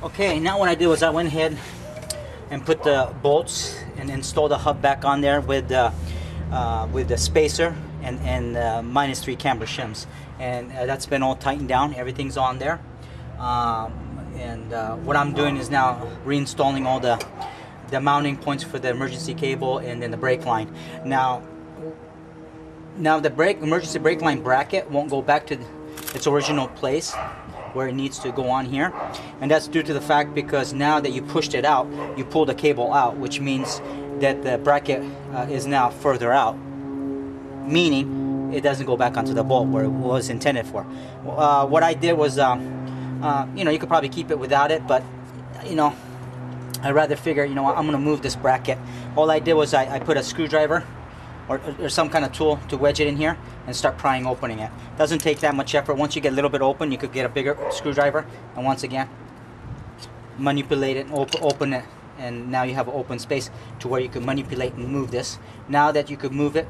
Okay, now what I did was I went ahead and put the bolts and installed the hub back on there with the spacer and -3 camber shims, and that's been all tightened down. Everything's on there, what I'm doing is now reinstalling all the mounting points for the emergency cable and then the brake line. Now the emergency brake line bracket won't go back to its original place where it needs to go on here, and that's due to the fact because now that you pushed it out, you pull the cable out, which means that the bracket is now further out, meaning it doesn't go back onto the bolt where it was intended for. What I did was, you could probably keep it without it, but I rather figure, I'm gonna move this bracket. All I did was I put a screwdriver or some kind of tool to wedge it in here and start prying opening it. Doesn't take that much effort. Once you get a little bit open, you could get a bigger screwdriver and once again manipulate it, open it, and now you have an open space to where you can manipulate and move this. Now that you could move it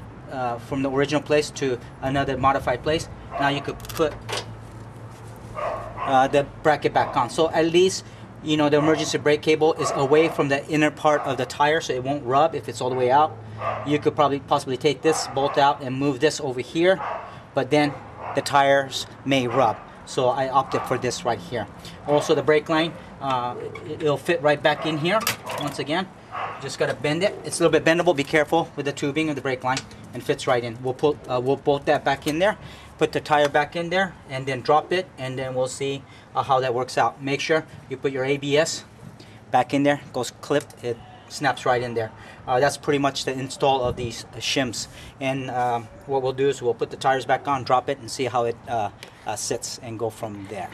from the original place to another modified place, now you could put the bracket back on. So at least the emergency brake cable is away from the inner part of the tire, so it won't rub if it's all the way out. You could possibly take this bolt out and move this over here, but then the tires may rub. So I opted for this right here. Also the brake line, it'll fit right back in here. Once again, just gotta bend it. It's a little bit bendable. Be careful with the tubing of the brake line, and fits right in. We'll bolt that back in there, put the tire back in there, and then drop it, and then we'll see how that works out. Make sure you put your ABS back in there. Goes clipped. It snaps right in there. That's pretty much the install of these shims. And what we'll do is we'll put the tires back on, drop it, and see how it sits, and go from there.